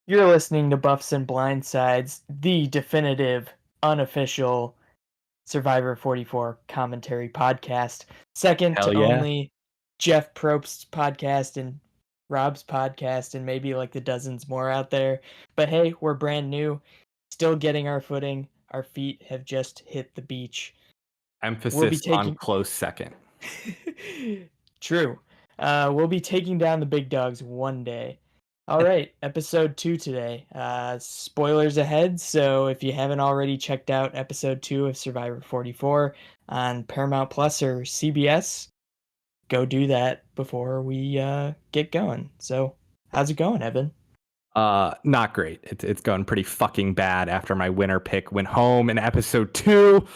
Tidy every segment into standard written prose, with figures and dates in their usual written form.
You're listening to Buffs and Blindsides, the definitive, unofficial Survivor 44 commentary podcast, second Hell to yeah. only Jeff Probst's podcast and Rob's podcast, and maybe like the dozens more out there. But hey, we're brand new, still getting our footing. Our feet have just hit the beach. We'll be Emphasis on taking. close second. True. We'll be taking down the big dogs one day. All right, episode 2 today. Spoilers ahead, so if you haven't already checked out episode 2 of Survivor 44 on Paramount Plus or CBS, go do that before we get going. So, how's it going, Evan? Not great. It's going pretty fucking bad after my winner pick went home in episode 2.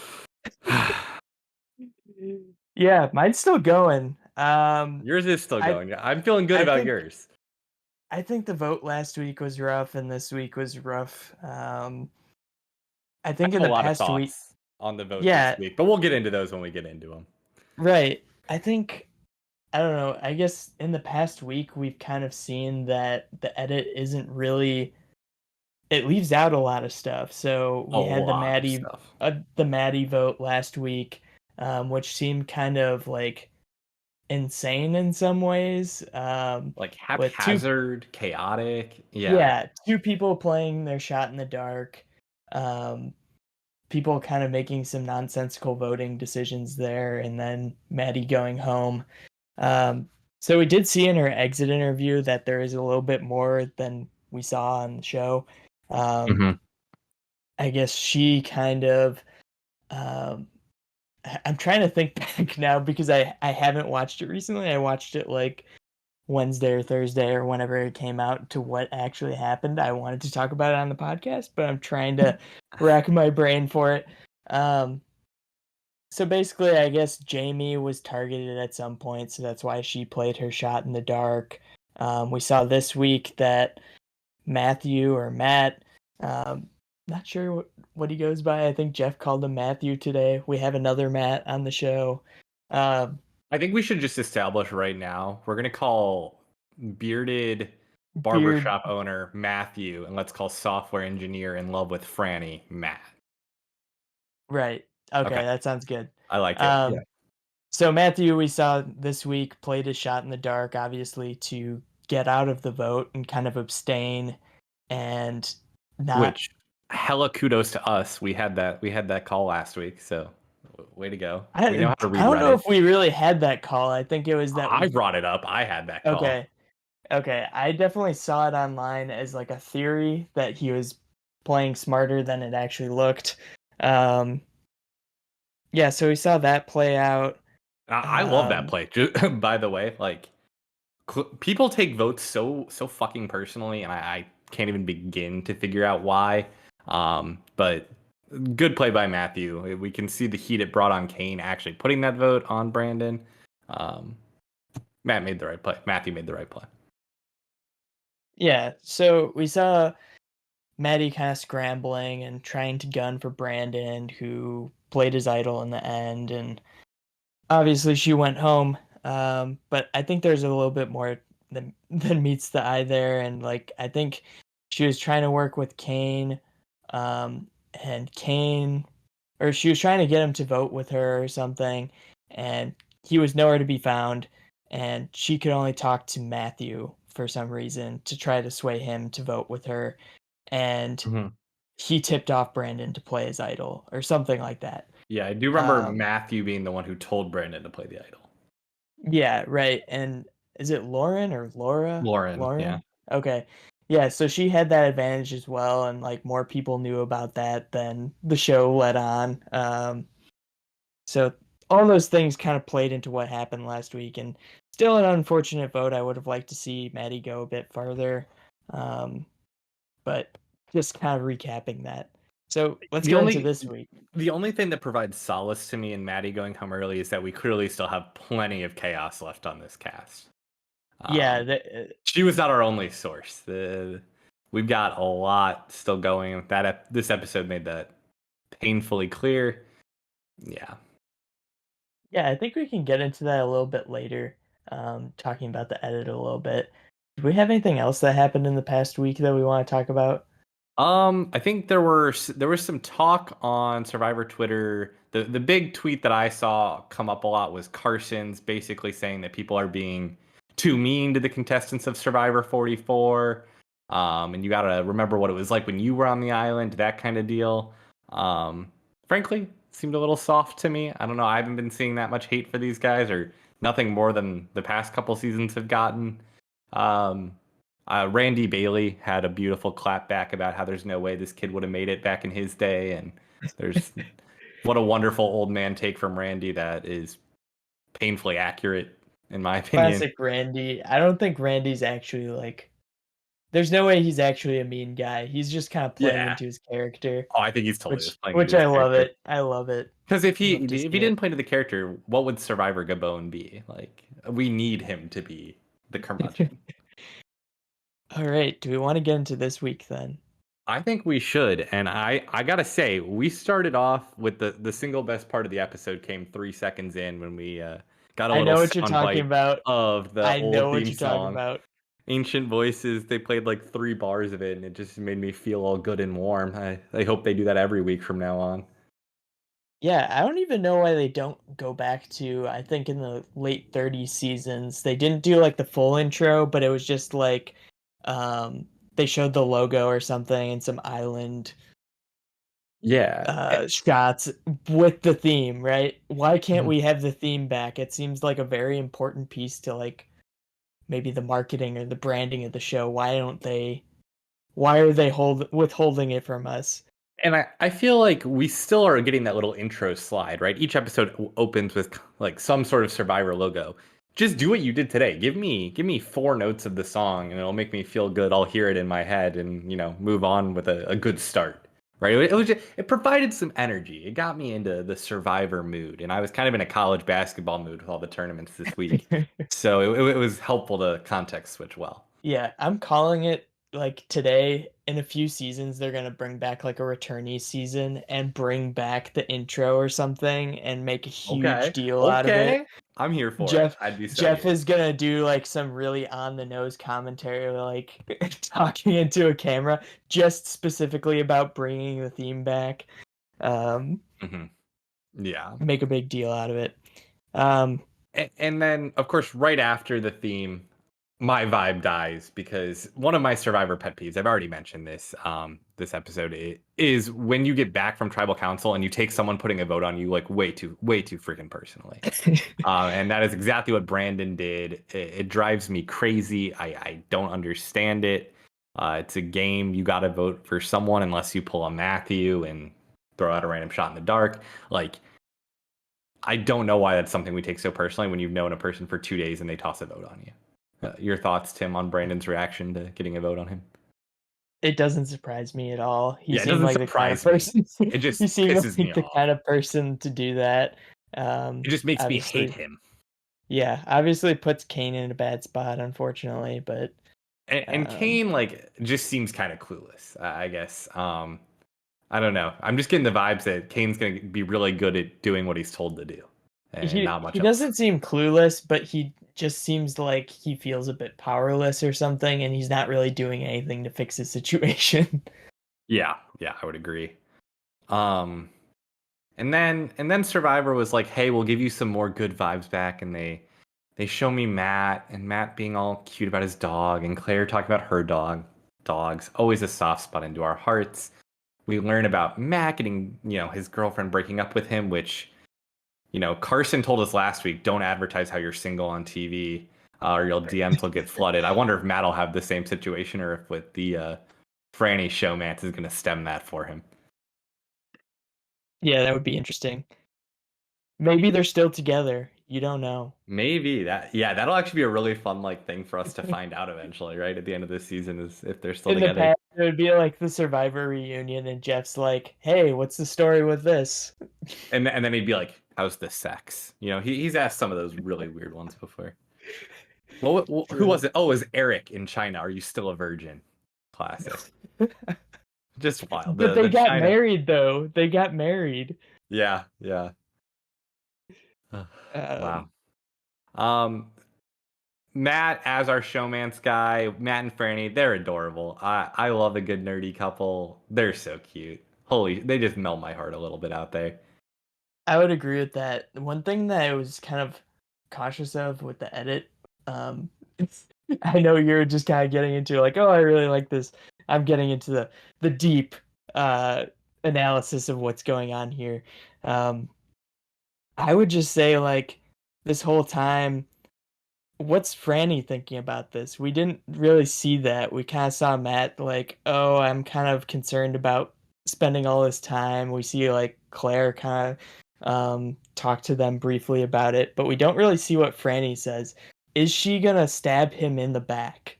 Yeah, mine's still going. Yours is still I going. I'm feeling good I about think yours. I think the vote last week was rough, and this week was rough. I I think in have a the lot of past week, thoughts on the vote this yeah, week, but we'll get into those when we get into them. right. I think I don't know. I guess in the past week we've kind of seen that the edit isn't really it leaves out a lot of stuff. So A we had lot of stuff. The Maddie vote last week, which seemed kind of like insane in some ways. Like With two haphazard, chaotic. Yeah. Yeah, two people playing their shot in the dark. Um, People kind of making some nonsensical voting decisions there, and then Maddie going home. So we did see in her exit interview that there is a little bit more than we saw on the show. Um, hmm I guess she kind of. Um, I'm trying to think back now because I haven't watched it recently. I watched it like Wednesday or Thursday or whenever it came out to what actually happened. I wanted to talk about it on the podcast, but I'm trying to rack my brain for it. Um, so basically, I guess Jamie was targeted at some point, so that's why she played her shot in the dark. We saw this week that Matthew or Matt, um, not sure what he goes by. I think Jeff called him Matthew today. We have another Matt on the show. Um, I think we should just establish right now we're gonna call bearded Beard, barbershop owner Matthew, and let's call software engineer in love with Franny Matt. right. Okay, Okay, that sounds good. I like it. Yeah. Um, So Matthew, we saw this week, played his shot in the dark, obviously to get out of the vote and kind of abstain and not. Which hella kudos to us. We had that call last week, so way to go. We know how to I read don't know Reddit. if we really had that call. I think it was that I we. brought it up. I had that call. Okay, okay. I definitely saw it online as like a theory that he was playing smarter than it actually looked. Um, yeah, so we saw that play out. I love that Um, play. By the way, like people take votes so fucking personally, and I can't even begin to figure out why. But good play by Matthew. We can see the heat it brought on Kane actually putting that vote on Brandon. Um, Matt made the right play. Matthew made the right play. yeah, so we saw Maddie kind of scrambling and trying to gun for Brandon, who played his idol in the end. And obviously, she went home. But I think there's a little bit more than meets the eye there. And like, I think she was trying to work with Kane, and Kane, or she was trying to get him to vote with her or something. And he was nowhere to be found. And she could only talk to Matthew for some reason to try to sway him to vote with her, and Mhm. he tipped off Brandon to play his idol or something like that. Yeah, I do remember Um, Matthew being the one who told Brandon to play the idol. yeah, right. And is it Lauren or Laura? Lauren, yeah. Lauren? Okay. Yeah, so she had that advantage as well, and like more people knew about that than the show let on. So all those things kind of played into what happened last week, and still an unfortunate vote. I would have liked to see Maddie go a bit farther. Um, but just kind of recapping that. So let's The go into only this week. the only thing that provides solace to me in Maddie going home early is that we clearly still have plenty of chaos left on this cast. Yeah, Um, she was not our only source. We've got a lot still going. This episode made that painfully clear. Yeah. yeah, I think we can get into that a little bit later, talking about the edit a little bit. Do we have anything else that happened in the past week that we want to talk about? I think there was some talk on Survivor Twitter. The big tweet that I saw come up a lot was Carson's basically saying that people are being too mean to the contestants of Survivor 44. And you gotta remember what it was like when you were on the island, that kind of deal. Frankly, seemed a little soft to me. I don't know. I haven't been seeing that much hate for these guys, or nothing more than the past couple seasons have gotten. Um, Randy Bailey had a beautiful clap back about how there's no way this kid would have made it back in his day, and there's what a wonderful old man take from Randy that is painfully accurate, in my opinion. Classic Randy. I don't think Randy's actually like. There's no way he's actually a mean guy. He's just kind of playing Yeah. into his character, Oh, I think he's totally which just playing into which his I love character. it. I love it. Because Love to if see he didn't it. play to the character, what would Survivor Gabon be? Like, we need him to be the curmudgeon. All right. Do we want to get into this week then? I think we should. And I gotta say, we started off with the single best part of the episode came 3 seconds in when we got a I little know what you're sound talking bite about. of the I know old what theme you're talking song. about. Ancient Voices, they played like 3 bars of it and it just made me feel all good and warm. I hope they do that every week from now on. Yeah, I don't even know why they don't go back to, I think in the late 30s seasons. They didn't do like the full intro, but it was just like they showed the logo or something and some island Yeah. shots with the theme, right? Why can't Mhm. we have the theme back? It seems like a very important piece to like maybe the marketing or the branding of the show. Why are they withholding it from us? And I feel like we still are getting that little intro slide, right? Each episode opens with like some sort of Survivor logo. Just do what you did today. Give me 4 notes of the song, and it'll make me feel good. I'll hear it in my head, and move on with a good start, right? It provided some energy. It got me into the Survivor mood, and I was kind of in a college basketball mood with all the tournaments this week, so it was helpful to context switch well. Yeah, I'm calling it like today in a few seasons they're gonna bring back like a returnee season and bring back the intro or something and make a huge Okay, deal out of it. okay, I'm here for it. Jeff I'd be so Jeff here. is gonna do like some really on the nose commentary, like talking into a camera, just specifically about bringing the theme back. Um, Hmm. Yeah. Make a big deal out of it. Um, And then, of course, right after the theme, my vibe dies because one of my Survivor pet peeves, I've already mentioned this this episode, is when you get back from tribal council and you take someone putting a vote on you like way too freaking personally. And that is exactly what Brandon did. It drives me crazy. I don't understand it. It's a game. You got to vote for someone unless you pull a Matthew and throw out a random shot in the dark. Like, I don't know why that's something we take so personally when you've known a person for 2 days and they toss a vote on you. Your thoughts, Tim, on Brandon's reaction to getting a vote on him? it doesn't surprise me at all. He Yeah, it seemed doesn't like the kind of surprise me. person. It He just seemed pisses me like the off. kind of person to do that. It just makes me hate Obviously, him. yeah, obviously puts Kane in a bad spot, unfortunately. But And um, Kane like just seems kind of clueless, I guess. I don't know. I'm just getting the vibes that Kane's going to be really good at doing what he's told to do and not he much else. doesn't seem clueless, but he just seems like he feels a bit powerless or something, and he's not really doing anything to fix his situation. Yeah, yeah, I would agree. Um and then Survivor was like, "Hey, we'll give you some more good vibes back." And they show me Matt and Matt being all cute about his dog and Claire talking about her dogs. Always a soft spot into our hearts. We learn about Matt getting, his girlfriend breaking up with him, which, Carson told us last week, don't advertise how you're single on TV, or your DMs will get flooded. I wonder if Matt will have the same situation or if with the Franny show, Matt is going to stem that for him. Yeah, that would be interesting. Maybe they're still together. You don't know. Maybe yeah, that'll actually be a really fun like thing for us to find out eventually, right? At the end of this season is if they're still In the together. past, it would be like the Survivor reunion, and Jeff's like, "Hey, what's the story with this?" And then he'd be like, "How's the sex?" He's asked some of those really weird ones before. Who True. was it? Oh, it was Eric in China. Are you still a virgin? Classic. Just wild. But The they got China. married, though. They got married. Yeah, yeah. Ugh, Um, wow. Um Matt as our showmance guy, Matt and Franny, they're adorable. I love a good nerdy couple. They're so cute. Holy, they just melt my heart a little bit out there. I would agree with that. One thing that I was kind of cautious of with the edit, it's, I know you're just kind of getting into like, oh, I really like this. I'm getting into the deep uh, analysis of what's going on here. Um, I would just say like this whole time, what's Franny thinking about this? We didn't really see that. We kind of saw Matt like, oh, I'm kind of concerned about spending all this time. We see like Claire kind of talk to them briefly about it, but we don't really see what Franny says. Is she gonna stab him in the back?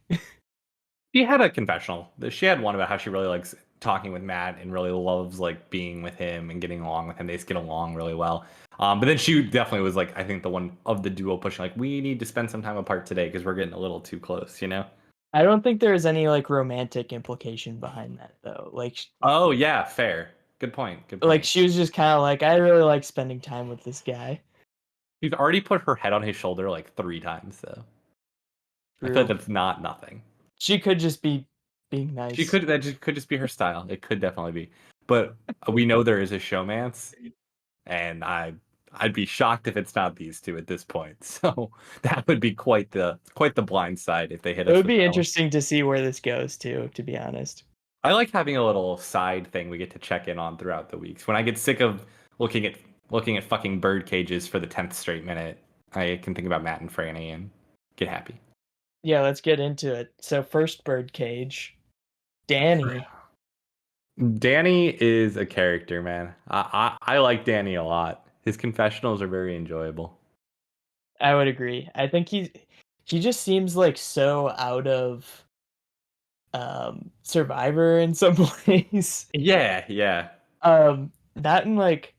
She had a confessional. She had one about how she really likes talking with Matt and really loves like being with him and getting along with him. They just get along really well. But then she definitely was like, I think the one of the duo pushing like, we need to spend some time apart today because we're getting a little too close, you know? I don't think there's any like romantic implication behind that though. Oh yeah, fair. Good point. Good Like point. she was just kind of like, I really like spending time with this guy. She's already put her head on his shoulder like 3 times though. I feel like True. that's not nothing. She could just be being She nice. could that just could just be her style. It could definitely be. But we know there is a showmance, and I'd be shocked if it's not these two at this point. So that would be quite the blind side if they hit It us would with be that one. interesting to see where this goes to be honest. I like having a little side thing we get to check in on throughout the weeks. When I get sick of looking at looking at fucking bird cages for the 10th straight minute, I can think about Matt and Franny and get happy. Yeah, let's get into it. So first birdcage, Danny. Danny is a character, man. I like Danny a lot. His confessionals are very enjoyable. I would agree. I think he just seems like so out of Survivor in some ways. Yeah, yeah. Not in like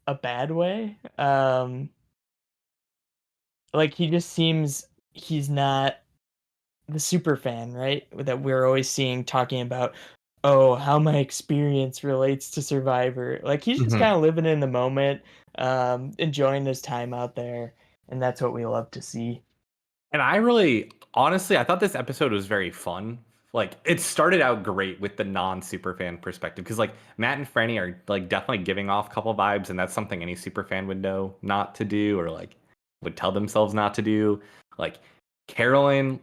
a bad way. Like he just seems he's not the super fan, right? That we're always seeing talking about, oh, how my experience relates to Survivor. Like he's just Mhm. kind of living in the moment, enjoying his time out there, and that's what we love to see. And I really, honestly, I thought this episode was very fun. Like, it started out great with the non-superfan perspective because, like, Matt and Franny are like definitely giving off couple vibes, and that's something any superfan would know not to do or like would tell themselves not to do. Like, Carolyn,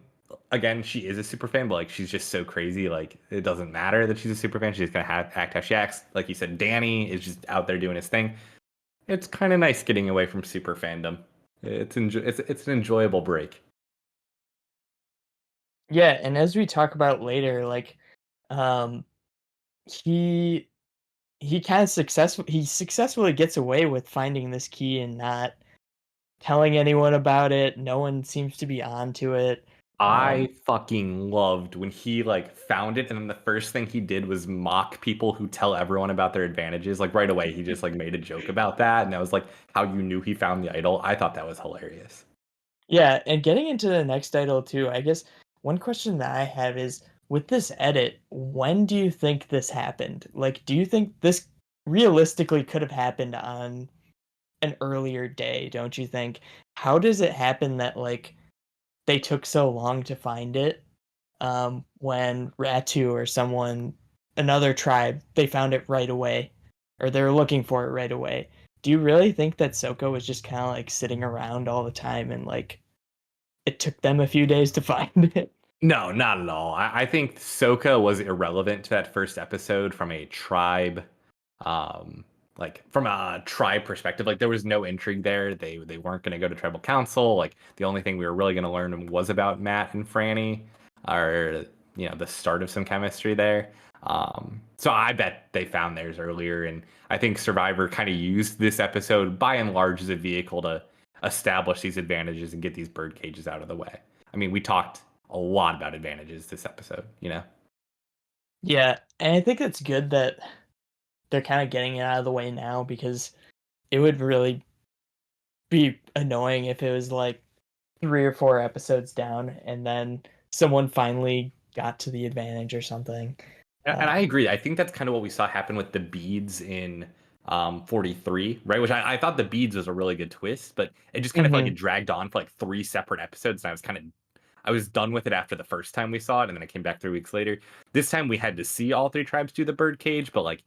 again, she is a superfan, but like she's just so crazy. Like, it doesn't matter that she's a superfan; she's just gonna act how she acts. Like you said, Danny is just out there doing his thing. It's kind of nice getting away from super fandom. It's an enjoyable break. Yeah, and as we talk about later, like um, he he successfully gets away with finding this key and not telling anyone about it. No one seems to be onto it. I fucking loved when he like found it and then the first thing he did was mock people who tell everyone about their advantages. Like right away he just like made a joke about that and that was like how you knew he found the idol. I thought that was hilarious. Yeah, and getting into the next title too, I guess one question that I have is with this edit, when do you think this happened? Like, do you think this realistically could have happened on an earlier day, don't you think? How does it happen that like they took so long to find it? When Ratu or someone, another tribe, they found it right away, or they were looking for it right away. Do you really think that Soko was just kind of like sitting around all the time and like it took them a few days to find it? No, not at all. I think Sokka was irrelevant to that first episode from a tribe, um, like from a tribe perspective. Like there was no intrigue there. They weren't going to go to tribal council. Like the only thing we were really going to learn was about Matt and Franny, or the start of some chemistry there. So I bet they found theirs earlier, and I think Survivor kind of used this episode by and large as a vehicle to establish these advantages and get these bird cages out of the way. I mean, we talked a lot about advantages this episode, you know? Yeah, and I think it's good that they're kind of getting it out of the way now because it would really be annoying if it was like 3 or 4 episodes down and then someone finally got to the advantage or something. And Uh, I agree. I think that's kind of what we saw happen with the beads in 43, right? Which I thought the beads was a really good twist, but it just kind of felt like Hmm. it dragged on for like three separate episodes, and I was done with it after the first time we saw it, and then I came back 3 weeks later. This time we had to see all three tribes do the birdcage, but like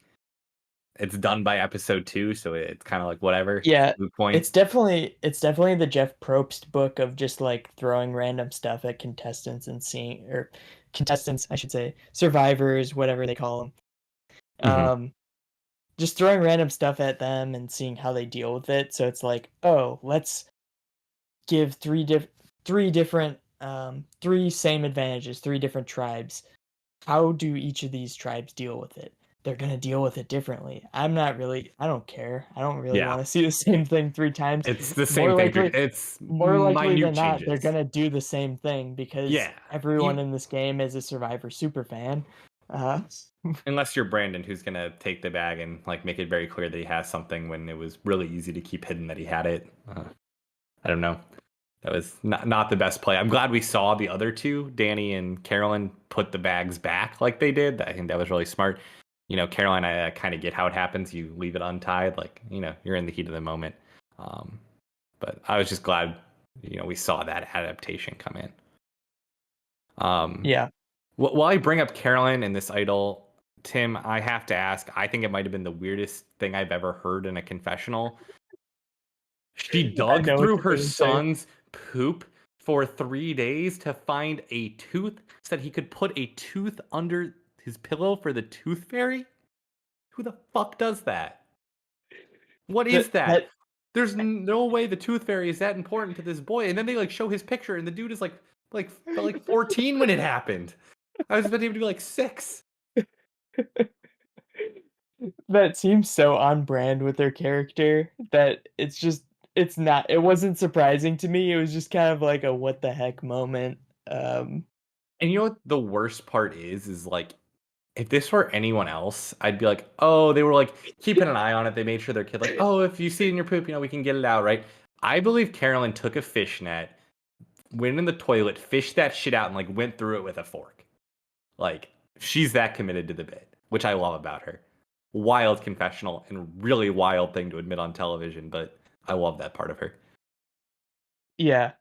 it's done by episode two, so it's kind of like whatever. Yeah, Moot point. it's definitely the Jeff Probst book of just like throwing random stuff at contestants and seeing, or contestants, I should say, survivors, whatever they call them. Hmm. Just throwing random stuff at them and seeing how they deal with it. So it's like, oh, let's give three different three same advantages, three different tribes. How do each of these tribes deal with it? They're going to deal with it differently. I don't care. I don't really Yeah, want to see the same thing three times. it's the More same thing. likely It's more likely minute than not, they're changes. going to do the same thing because Yeah, everyone you, in this game is a Survivor super fan. Uh, unless you're Brandon, who's gonna take the bag and like make it very clear that he has something when it was really easy to keep hidden that he had it. I don't know. That was not the best play. I'm glad we saw the other two, Danny and Carolyn, put the bags back like they did. I think that was really smart. Caroline, I kind of get how it happens. You leave it untied, like you're in the heat of the moment. Um, but I was just glad, we saw that adaptation come in. Um, yeah. while I bring up Carolyn and this idol, Tim, I have to ask. I think it might have been the weirdest thing I've ever heard in a confessional. She I dug know what through you're her going to say. son's poop for 3 days to find a tooth so that he could put a tooth under his pillow for the tooth fairy? Who the fuck does that? What is That that? that There's no way the tooth fairy is that important to this boy. And then they like show his picture and the dude is like 14 when it happened. I was expecting him to be like 6. that seems so on brand with their character that it wasn't surprising to me. It was just kind of like a what the heck moment. Um And you know what the worst part is like if this were anyone else, I'd be like, oh, they were like keeping an eye on it. They made sure their kid, like, oh, if you see it in your poop, we can get it out, right? I believe Carolyn took a fishnet, went in the toilet, fished that shit out, and like went through it with a fork. Like, she's that committed to the bit, which I love about her. Wild confessional and really wild thing to admit on television, but I love that part of her. yeah.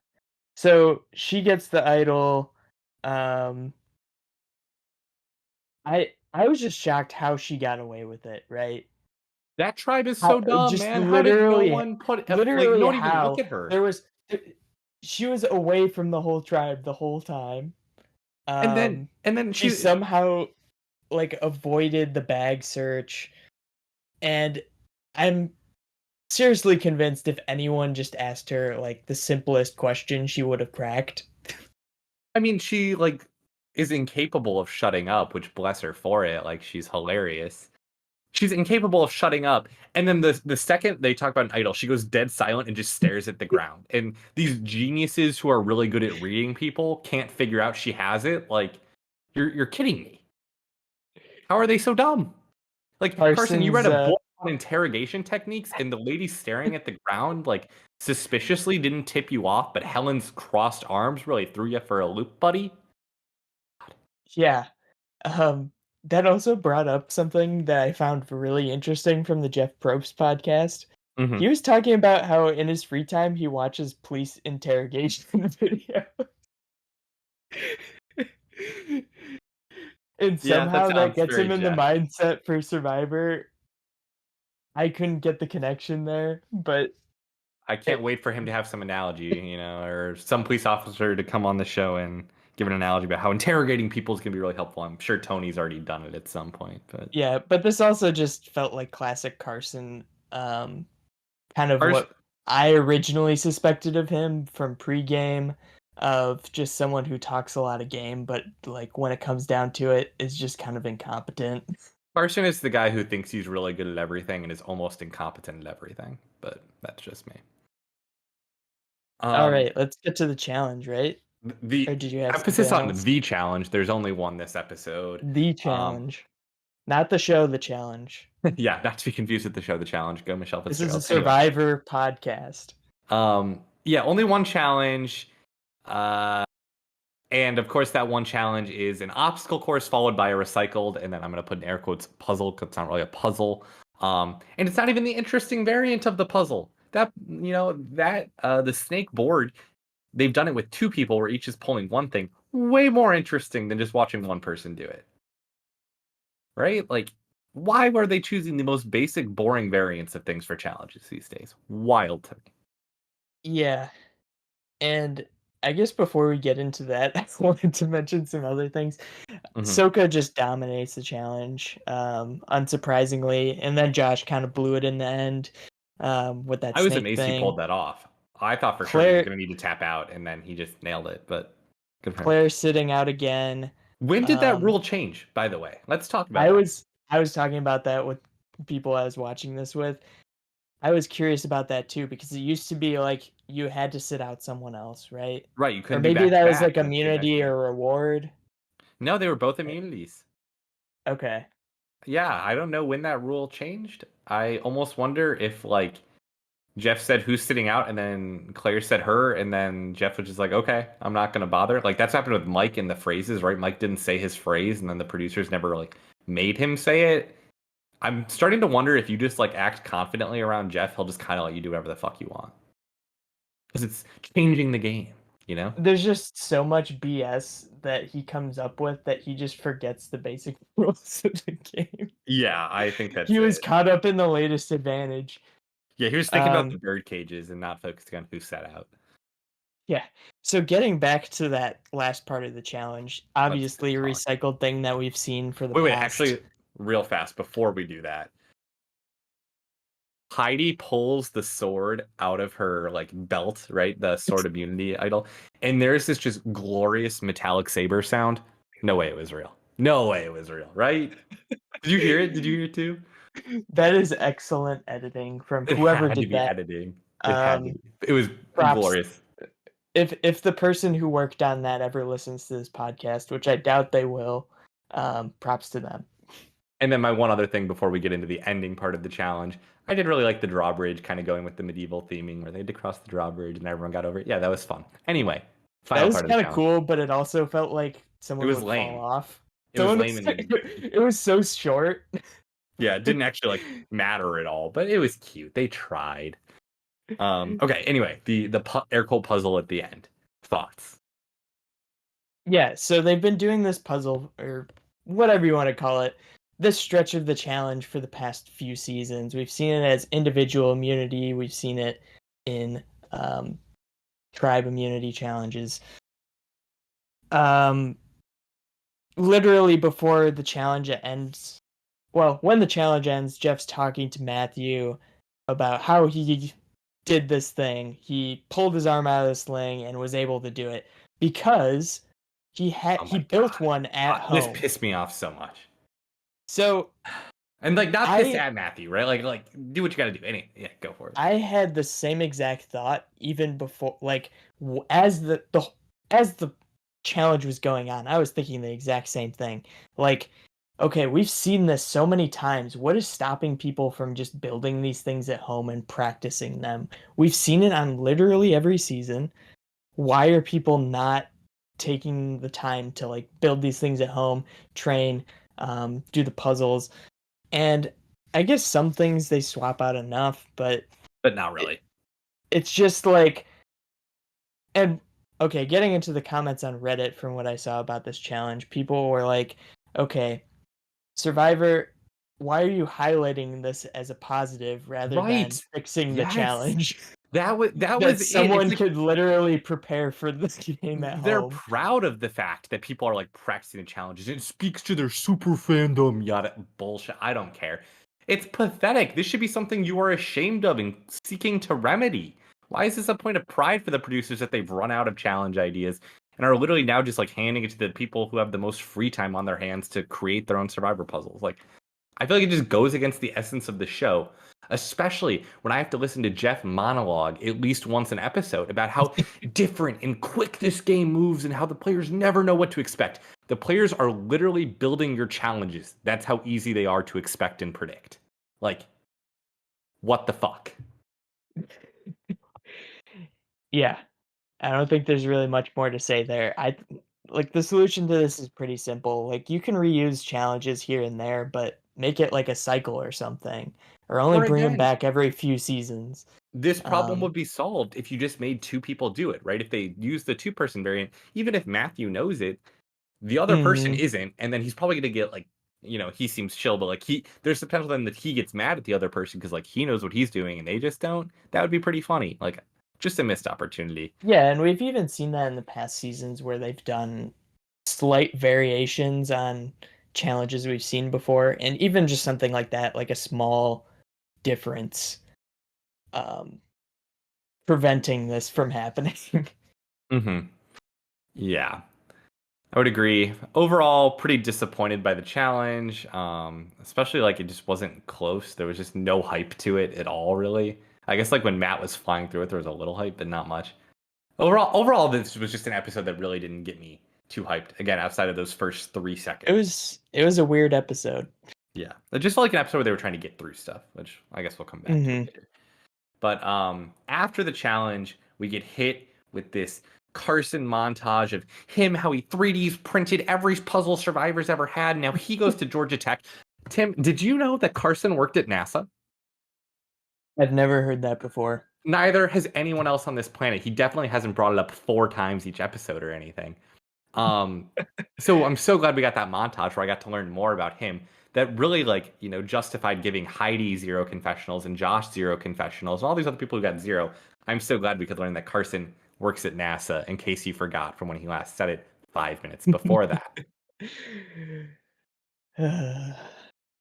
So she gets the idol. Um I was just shocked how she got away with it, right? That tribe is How so dumb, just man. How did no one put like literally don't even look how at her? there was she was away from the whole tribe the whole time. And then Um and then she she somehow like avoided the bag search, and I'm seriously convinced if anyone just asked her like the simplest question she would have cracked. I mean, she like is incapable of shutting up, which bless her for it. Like she's hilarious. She's incapable of shutting up. And then the second they talk about an idol, she goes dead silent and just stares at the ground. And these geniuses who are really good at reading people can't figure out she has it. Like, you're kidding me. How are they so dumb? Like, Carson, you Carson's read a book on interrogation techniques, and the lady staring at the ground, like suspiciously didn't tip you off, but Helen's crossed arms really threw you for a loop, buddy. yeah. Um that also brought up something that I found really interesting from the Jeff Probst podcast. Hmm. He was talking about how in his free time he watches police interrogation video. And Yeah, that somehow that sounds gets him very in the Jeff. mindset for Survivor. I couldn't get the connection there, but I can't it, wait for him to have some analogy, or some police officer to come on the show and give an analogy about how interrogating people is going to be really helpful. I'm sure Tony's already done it at some point, but yeah, but this also just felt like classic Carson, kind of Carson, what I originally suspected of him from pregame, of just someone who talks a lot of game, but like when it comes down to it, is just kind of incompetent. Carson is the guy who thinks he's really good at everything and is almost incompetent at everything, but that's just me. All Um, right, let's get to the challenge, right? Or the did you have something emphasis on else? the challenge. There's only one this episode. The Um, challenge, not the show. The challenge. yeah, not to be confused with the show, The Challenge. Go Michelle This is a Fitzgerald. Anyway, Survivor podcast. yeah, only one challenge. Uh, And of course, that one challenge is an obstacle course followed by a recycled, and then I'm going to put in air quotes, puzzle, because it's not really a puzzle. And it's not even the interesting variant of the puzzle. That the snake board, they've done it with two people where each is pulling one thing. Way more interesting than just watching one person do it. Right? Like, why were they choosing the most basic, boring variants of things for challenges these days? Wild to me. Yeah, and I guess before we get into that, I wanted to mention some other things. Mhm. Soka just dominates the challenge, unsurprisingly, and then Josh kind of blew it in the end, with that I was snake amazed he thing. pulled that off. I thought for sure he was Claire going to need to tap out, and then he just nailed it. But good for him. Claire sitting out again. When did that Um, rule change, by the way? Let's talk about I that. was I was talking about that with people I was watching this with. I was curious about that too because it used to be like you had to sit out someone else, right? Right, you Or couldn't do maybe back to that was back like in the same night immunity game. or reward. No, they were both Eh, immunities. Okay. Yeah, I don't know when that rule changed. I almost wonder if like Jeff said who's sitting out, and then Claire said her, and then Jeff was just like, okay, I'm not gonna bother. Like that's happened with Mike in the phrases, right? Mike didn't say his phrase, and then the producers never like made him say it. I'm starting to wonder if you just like act confidently around Jeff, he'll just kind of let you do whatever the fuck you want because it's changing the game, you know? There's just so much BS that he comes up with that he just forgets the basic rules of the game. Yeah, I think He that's was it. caught up in the latest advantage. Yeah, he was thinking about the Um, bird cages and not focusing on who set out. yeah. So getting back to that last part of the challenge, Let's obviously a talk. recycled thing that we've seen for the Wait, past. actually, real fast before we do that, Heidi pulls the sword out of her like belt, right? The sword immunity idol, and there's this just glorious metallic saber sound. No way it was real. No way it was real, right? Did you hear it? Did you hear it too? That is excellent editing from It whoever had to did be that. editing. It had to Um, be. It was props. glorious. If the person who worked on that ever listens to this podcast, which I doubt they will, props to them. And then my one other thing before we get into the ending part of the challenge, I did really like the drawbridge, kind of going with the medieval theming where they had to cross the drawbridge and everyone got over it. Yeah, that was fun. Anyway, That final was part of the kind of challenge. cool, but it also felt like It someone was would fall lame. off. It was Someone lame was, and it was so short. yeah, it didn't actually like matter at all, but it was cute. They tried. Okay, anyway, the air cold puzzle at the end. Thoughts? Yeah, so they've been doing this puzzle or whatever you want to call it, this stretch of the challenge for the past few seasons. We've seen it as individual immunity, we've seen it in um, tribe immunity challenges. Um, Literally before the challenge ends, well, when the challenge ends, Jeff's talking to Matthew about how he did this thing. He pulled his arm out of the sling and was able to do it because Oh he my built god. one at This home. pissed me off so much. So And like not pissed I at Matthew, right? Like do what you gotta do. Anyway, yeah, go for it. I had the same exact thought even before, like as as the challenge was going on. I was thinking the exact same thing. Like, okay, we've seen this so many times. What is stopping people from just building these things at home and practicing them? We've seen it on literally every season. Why are people not taking the time to like build these things at home, train, do the puzzles? And I guess some things they swap out enough, but But not it, really. it's just like, and okay, getting into the comments on Reddit from what I saw about this challenge, people were like, okay, Survivor, why are you highlighting this as a positive rather than Right. fixing the Yes. challenge? That was That it. It's someone like could literally prepare for this game at they're home. proud of the fact that people are like practicing the challenges. It speaks to their super fandom, yada bullshit. I don't care. It's pathetic. This should be something you are ashamed of and seeking to remedy. Why is this a point of pride for the producers that they've run out of challenge ideas and are literally now just like handing it to the people who have the most free time on their hands to create their own survivor puzzles? Like, I feel like it just goes against the essence of the show, especially when I have to listen to Jeff monologue at least once an episode about how different and quick this game moves and how the players never know what to expect. The players are literally building your challenges. That's how easy they are to expect and predict. Like, what the fuck? Yeah, I don't think there's really much more to say there. Like the solution to this is pretty simple. Like you can reuse challenges here and there, but make it like a cycle or something, or only Or bring them again, back every few seasons. this problem Um, would be solved if you just made two people do it, right? If they use the two-person variant, even if Matthew knows it, the other person mhm. isn't, and then he's probably gonna get like, he seems chill, but like there's the potential then that he gets mad at the other person because like he knows what he's doing and they just don't. That would be pretty funny. Like just a missed opportunity. Yeah, and we've even seen that in the past seasons where they've done slight variations on challenges we've seen before, and even just something like that, like a small difference, um, preventing this from happening. Mm-hmm. Yeah. I would agree. Overall, pretty disappointed by the challenge. Especially like it just wasn't close. There was just no hype to it at all, really. I guess like when Matt was flying through it, there was a little hype, but not much. Overall, this was just an episode that really didn't get me too hyped. Again, outside of those first 3 seconds. It was a weird episode. Yeah, it just felt like an episode where they were trying to get through stuff, which I guess we'll come back to Hmm. later. But after the challenge, we get hit with this Carson montage of him, how he 3D's printed every puzzle survivors ever had. Now he goes to Georgia Tech. Tim, did you know that Carson worked at NASA? I've never heard that before. Neither has anyone else on this planet. He definitely hasn't brought it up 4 times each episode or anything. Um, so I'm so glad we got that montage where I got to learn more about him. That really, like, justified giving Heidi 0 confessionals and Josh 0 confessionals and all these other people who got 0. I'm so glad we could learn that Carson works at NASA, in case you forgot from when he last said it 5 minutes before that.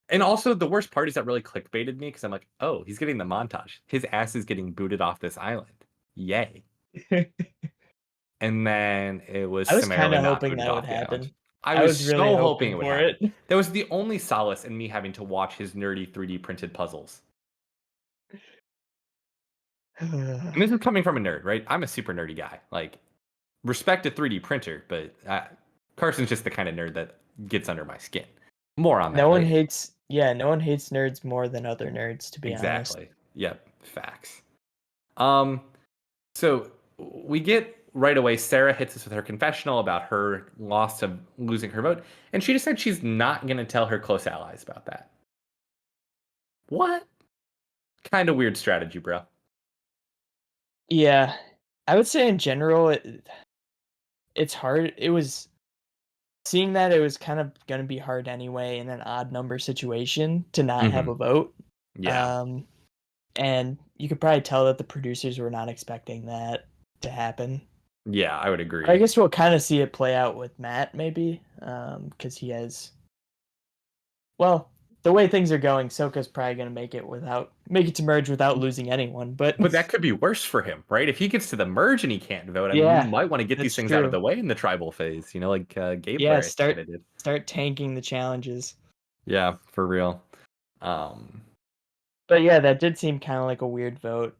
And also, the worst part is that really clickbaited me because I'm like, oh, he's getting the montage. His ass is getting booted off this island. Yay. And then it was I was kind summarily of not hoping booted that would off the island. happen. I I was was really so hoping hoping it would for happen. it. That was the only solace in me having to watch his nerdy 3D printed puzzles. And this is coming from a nerd, right? I'm a super nerdy guy. Like, respect a 3D printer, but Carson's just the kind of nerd that gets under my skin. More on No that one later. hates, yeah, no one hates nerds more than other nerds, to be honest. Exactly. Yep. Facts. Um, so we get right away, Sarah hits us with her confessional about her loss of losing her vote, and she just said she's not going to tell her close allies about that. What? Kind of weird strategy, bro. Yeah, I would say in general, it's hard. It was seeing that it was kind of going to be hard anyway in an odd number situation to not have Hmm. a vote. Yeah. Um, and you could probably tell that the producers were not expecting that to happen. Yeah, I would I agree. guess we'll kind of see it play out with Matt, maybe, because he has. Well, the way things are going, Soka's probably going to make it to merge without losing anyone. But But that could be worse for him, right? If he gets to the merge and he can't vote, I mean, you yeah, might want to get these that's things out of true. the way in the tribal phase, like Yeah, Gabler, I think, start kind of did. start tanking the challenges. Yeah, for real. Um, But yeah, that did seem kind of like a weird vote.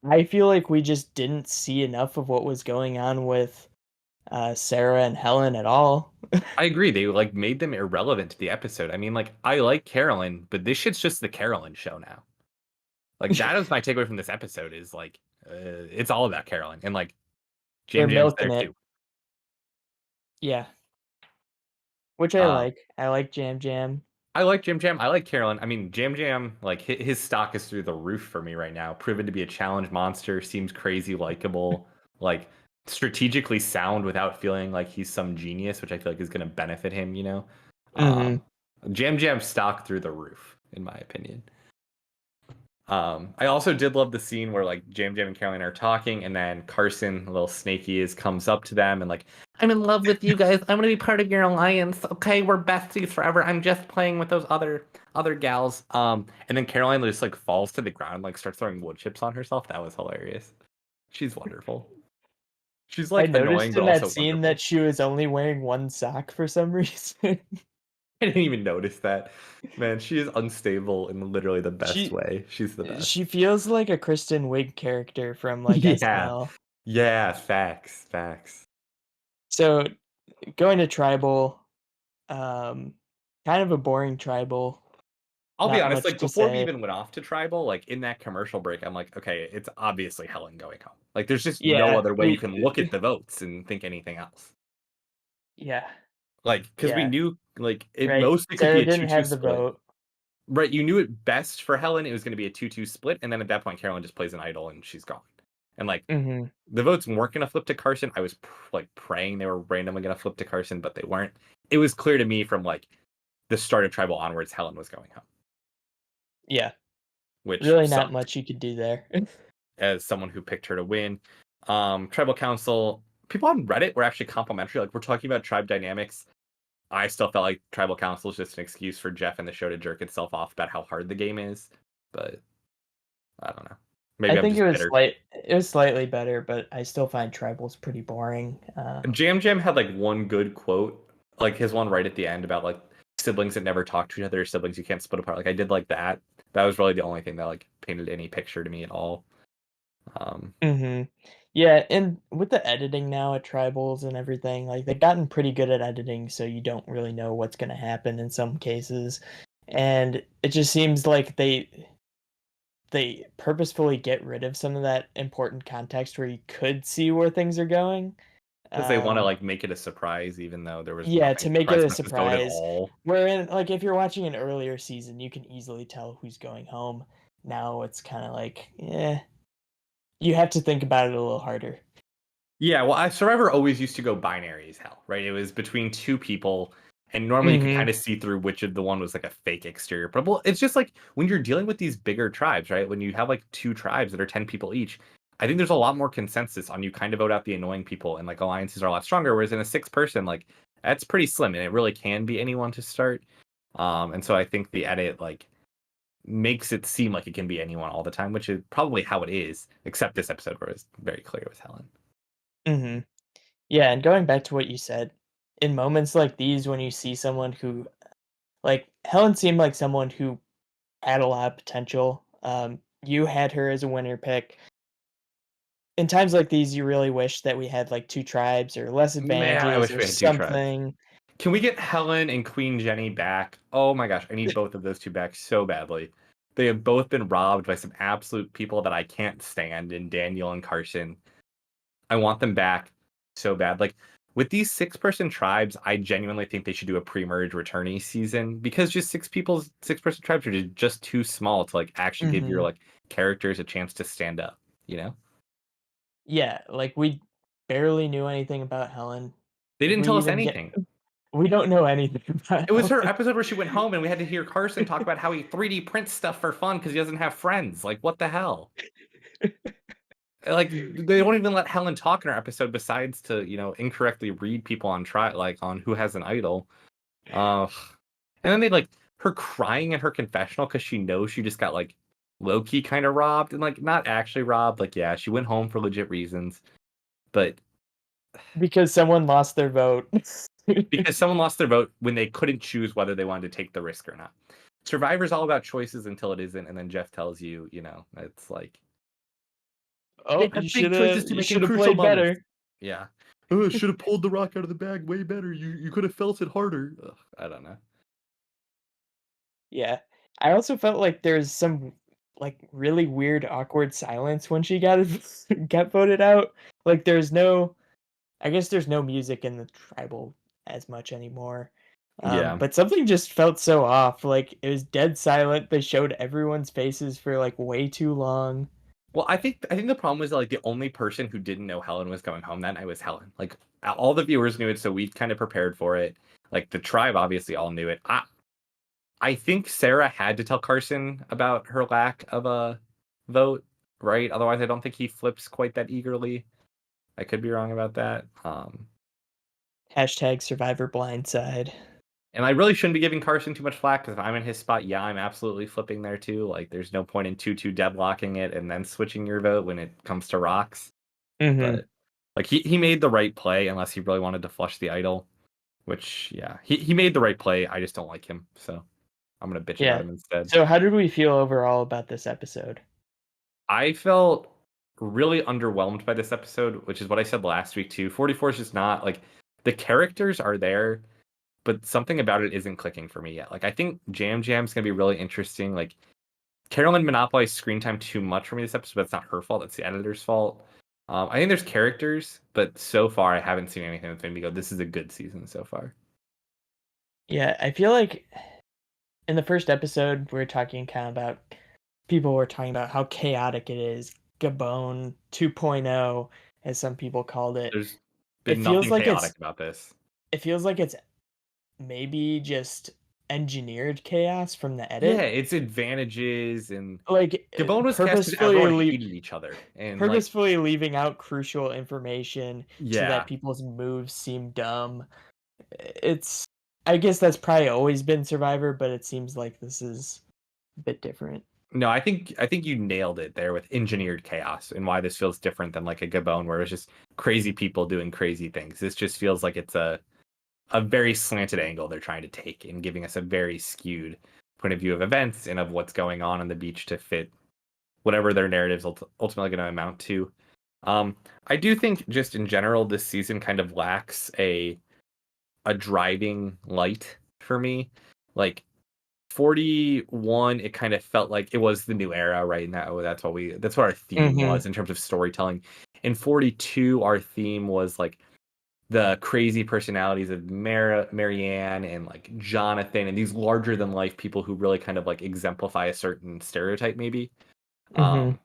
I feel like we just didn't see enough of what was going on with Sarah and Helen at all. I agree. They like made them irrelevant to the episode. I mean, like I like Carolyn, but this shit's just the Carolyn show now. Like that is my takeaway from this episode is like it's all about Carolyn and like They're Jam Jam's there milking it. too. Yeah, which I Um, like. I like Jam Jam. I like Jam Jam. I like Carolyn. I mean, Jam Jam, like his stock is through the roof for me right now. Proven to be a challenge monster. Seems crazy likable. Like strategically sound without feeling like he's some genius, which I feel like is going to benefit him. Hmm. Um, Jam Jam stock through the roof, in my opinion. I also did love the scene where like Jam Jam and Caroline are talking, and then Carson, a little snaky, comes up to them and like, I'm in love with you guys. I'm gonna be part of your alliance. Okay, we're besties forever. I'm just playing with those other gals. And then Caroline just like falls to the ground, and, like starts throwing wood chips on herself. That was hilarious. She's wonderful. She's I like annoying, noticed but in that also scene that wonderful. she was only wearing one sock for some reason. I didn't even notice that. Man, she is unstable in literally the best she way. She's the best. she feels like a Kristen Wiig character from like Yeah. SNL. Yeah, facts, facts. So going to tribal, um, kind of a boring tribal. I'll be Not honest, much like to before we say. even went off to tribal, like in that commercial break, I'm like, okay, it's obviously Helen going home. Like there's just no Yeah, other way you can look at the votes and think anything else. yeah. Like, because we Yeah, knew like it right. mostly could be Sarah a didn't 2-2 have the split. vote. Right, you knew it best for Helen, it was gonna be a 2-2 split, and then at that point, Carolyn just plays an idol and she's gone. And like Hmm. the votes weren't gonna flip to Carson. I was like praying they were randomly gonna flip to Carson, but they weren't. It was clear to me from like the start of Tribal onwards, Helen was going home, Yeah, which really not sucked much you could do there. as someone who picked her to win. Tribal Council, people on Reddit were actually complimentary. Like we're talking about tribe dynamics. I still felt like Tribal Council is just an excuse for Jeff and the show to jerk itself off about how hard the game is. But I don't know. I Maybe I'm think just bitter. it was slightly better, but I still find Tribals pretty boring. Jam Jam had like one good quote, like his one right at the end about like siblings that never talk to each other, siblings you can't split apart. Like I did like that. That was really the only thing that like painted any picture to me at all. Um, Hmm. Yeah, and with the editing now at Tribals and everything, like they've gotten pretty good at editing, so you don't really know what's going to happen in some cases, and it just seems like they purposefully get rid of some of that important context where you could see where things are going. because they want to Um, like make it a surprise, even though there was yeah, nothing to make it surprise a about this vote at surprise. all. Wherein, like, if you're watching an earlier season, you can easily tell who's going home. Now it's kind of like, you have to think about it a little harder. Yeah, well, Survivor always used to go binary as hell, right? It was between two people, and normally you could Hmm. kind of see through which of the one was like a fake exterior. But well, it's just like when you're dealing with these bigger tribes, right? When you have like two tribes that are 10 people each, I think there's a lot more consensus on you kind of vote out the annoying people, and like alliances are a lot stronger. Whereas in a six person, like that's pretty slim, and it really can be anyone to start. And so I think the edit like makes it seem like it can be anyone all the time, which is probably how it is, except this episode where it's very clear with Helen. Hmm. Yeah, and going back to what you said, in moments like these, when you see someone who, like, Helen seemed like someone who had a lot of potential. You had her as a winner pick. In times like these, you really wish that we had like two tribes or less Man, I advantages wish or we had two tribes. something. Can we get Helen and Queen Jenny back? Oh my gosh, I need both of those two back so badly. They have both been robbed by some absolute people that I can't stand in Daniel and Carson. I want them back so bad. Like with these six-person tribes, I genuinely think they should do a pre-merge returnee season because just six-person tribes are just too small to like actually give your Hmm. like characters a chance to stand up, you know? Yeah, like we barely knew anything about Helen. They Did didn't we tell us even get? anything. We don't know anything about It was her Helen. episode where she went home and we had to hear Carson talk about how he 3D prints stuff for fun because he doesn't have friends. Like, what the hell? Like, they won't even let Helen talk in her episode besides to, incorrectly read people on like on who has an idol. Uh, and then they like her crying in her confessional because she knows she just got like low key kind of robbed and like not actually robbed. Like, yeah, she went home for legit reasons, but Because someone lost their vote. because someone lost their vote when they couldn't choose whether they wanted to take the risk or not. Survivor's all about choices until it isn't, and then Jeff tells you, it's like they Oh, have big choices to you make in should have crucial played moments. better. Yeah. Oh, should have pulled the rock out of the bag way better. You could have felt it harder. Ugh, I don't know. Yeah. I also felt like there's some like really weird awkward silence when she got got voted out. Like there's no I guess there's no music in the tribal as much anymore. Yeah. But something just felt so off. Like it was dead silent. They showed everyone's faces for like way too long. Well, I think the problem was like the only person who didn't know Helen was going home that night was Helen. Like all the viewers knew it, so we kind of prepared for it. Like the tribe obviously all knew it. I think Sarah had to tell Carson about her lack of a vote, right? Otherwise, I don't think he flips quite that eagerly. I could be wrong about that. Hashtag Survivor Blindside. And I really shouldn't be giving Carson too much flack because if I'm in his spot, yeah, I'm absolutely flipping there too. Like, there's no point in 2-2 deadlocking it and then switching your vote when it comes to rocks. Mm-hmm. But like he made the right play unless he really wanted to flush the idol, which yeah, he made the right play. I just don't like him, so I'm gonna bitch about Yeah. him instead. So how did we feel overall about this episode? I felt really underwhelmed by this episode, which is what I said last week too. 44 is just not like the characters are there, but something about it isn't clicking for me yet. Like I think Jam Jam's gonna be really interesting. Like Carolyn monopolized screen time too much for me this episode, but it's not her fault. It's the editor's fault. I think there's characters, but so far I haven't seen anything that's made me go, "This is a good season so far." Yeah, I feel like in the first episode we are talking kind of about people were talking about how chaotic it is. Gabon 2.0, as some people called it. There's It been feels nothing like chaotic it's about this. it feels like it's maybe just engineered chaos from the Yeah, edit. it's advantages and Like Gabon was cast because purposefully everyone hated each other. And like, purposefully leaving out crucial information so that yeah. people's moves seem dumb. It's I guess that's probably always been Survivor, but it seems like this is a bit different. No, I think you nailed it there with engineered chaos and why this feels different than like a Gabon where it's just crazy people doing crazy things. This just feels like it's a very slanted angle they're trying to take and giving us a very skewed point of view of events and of what's going on the beach to fit whatever their narrative's ultimately going to amount to. Um, I do think just in general this season kind of lacks a driving light for me. Like 41, it kind of felt like it was the new era right now. That's what our theme Hmm. was in terms of storytelling. In 42, our theme was like the crazy personalities of Marianne and like Jonathan and these larger than life people who really kind of like exemplify a certain stereotype maybe. Hmm. Um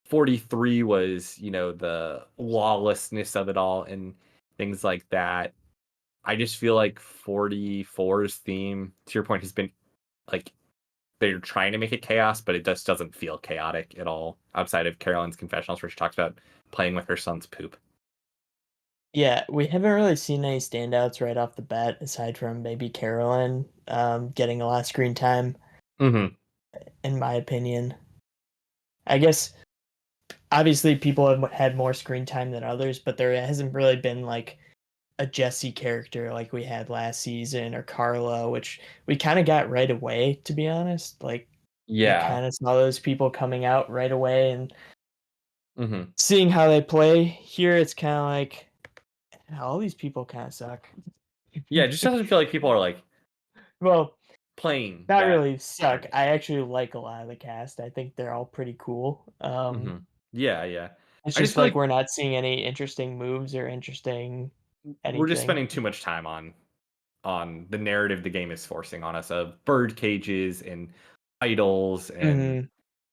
43 was, the lawlessness of it all and things like that. I just feel like 44's theme, to your point, has been like they're trying to make it chaos, but it just doesn't feel chaotic at all outside of Carolyn's confessionals where she talks about playing with her son's poop. Yeah, we haven't really seen any standouts right off the bat, aside from maybe Carolyn getting a lot of screen time, Hmm. in my opinion. I guess obviously people have had more screen time than others, but there hasn't really been like a Jesse character like we had last season or Carla, which we kind of got right away, to be honest. Like we Yeah. kind of saw those people coming out right away and Hmm. seeing how they play. Here it's kind of like all these people kind of suck. Yeah, it just doesn't feel like people are like Well, playing not that really suck. hard. I actually like a lot of the cast. I think they're all pretty cool. Hmm. Yeah, yeah. It's I just just feel like like we're not seeing any interesting moves or interesting we're just anything. spending too much time on the narrative the game is forcing on us of bird cages and idols and Hmm.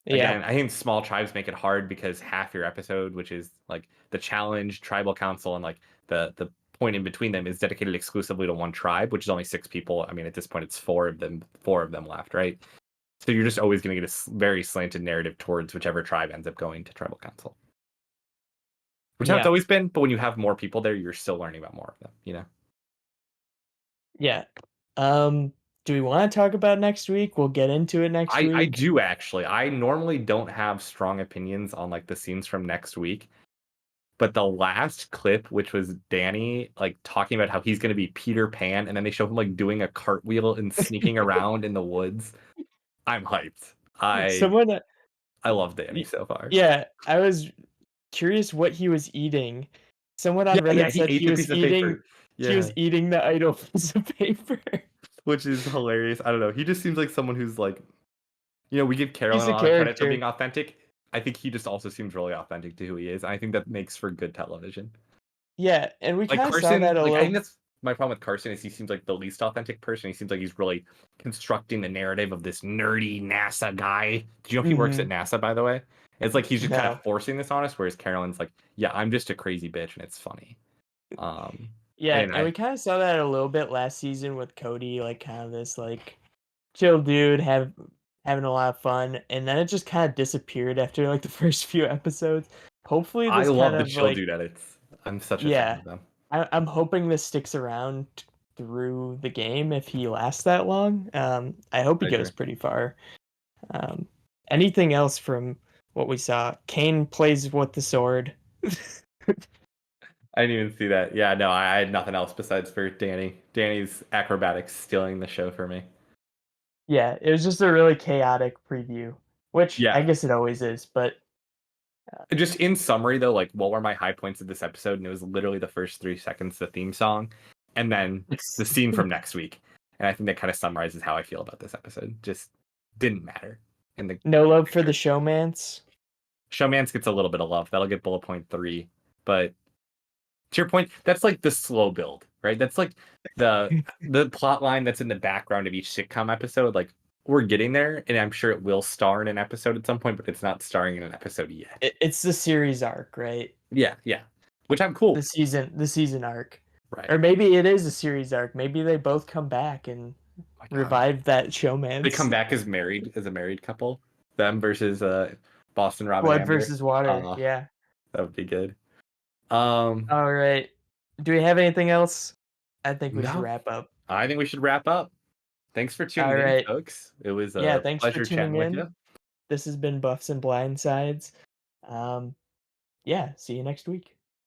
Yeah. again, I think small tribes make it hard because half your episode, which is like the challenge, tribal council, and like the point in between them is dedicated exclusively to one tribe, which is only 6 people. I mean, at this point, it's four of them left, right? So you're just always going to get a very slanted narrative towards whichever tribe ends up going to tribal council, which how it's Yeah. always been. But when you have more people there, you're still learning about more of them. Yeah. Um, do we want to talk about next week? We'll get into it next I week. do actually. I normally don't have strong opinions on like the scenes from next week. But the last clip, which was Danny like talking about how he's going to be Peter Pan, and then they show him like doing a cartwheel and sneaking around in the woods. I'm hyped. I Someone, I love Danny so far. yeah, I was curious what he was eating. Someone on Yeah, yeah, Reddit he said ate the piece of paper. he was Yeah, eating the idol piece of paper. which is hilarious. I don't know. He just seems like someone who's like, we give He's Carolyn a a lot of credit for character. being authentic. I think he just also seems really authentic to who he is. I think that makes for good television. Yeah, and we Like kind of saw that Carson, a like I think little. that's my problem with Carson is he seems like the least authentic person. He seems like he's really constructing the narrative of this nerdy NASA guy. Did you know he works at Hmm. NASA, by the way? It's like he's just kind of No. forcing this on us, whereas Carolyn's like, yeah, I'm just a crazy bitch and it's funny. Um, Yeah, and and we kind of saw that a little bit last season with Cody, like kind of this like chill dude having a lot of fun, and then it just kind of disappeared after like the first few episodes. Hopefully, I this kind love the of chill like dude edits. I'm such a fan yeah, of them. I'm hoping this sticks around through the game if he lasts that long. I hope he I agree. goes pretty far. Um, anything else from what we saw? Kane plays with the sword. I didn't even see that. Yeah, no, I had nothing else besides for Danny. Danny's acrobatics stealing the show for me. Yeah, it was just a really chaotic preview, which I Yeah, guess it always is, but just in summary, though, like what were my high points of this episode? And it was literally the first 3 seconds, the theme song, and then the scene from next week. And I think that kind of summarizes how I feel about this episode. Just didn't matter. And the no love for the showmance. Showmance gets a little bit of love. That'll get bullet point 3. But To your point, that's like the slow build, right? That's like the plot line that's in the background of each sitcom episode. Like we're getting there, and I'm sure it will star in an episode at some point, but it's not starring in an episode yet. It's the series arc, right? Yeah, yeah. Which I'm cool. The season arc. Right. Or maybe it is a series arc. Maybe they both come back and Oh my God. revive that They come showmance. back as a married couple. Them versus Boston Rob and Blood Amber. versus water. Uh Yeah. that would be good. Um All right. Do we have anything else? I think we should no, wrap up. I think we should wrap up. Thanks for All tuning in, right. folks. It was Yeah, a thanks for pleasure tuning chatting with in. you. This has been Buffs and Blindsides. Um, yeah, see you next week.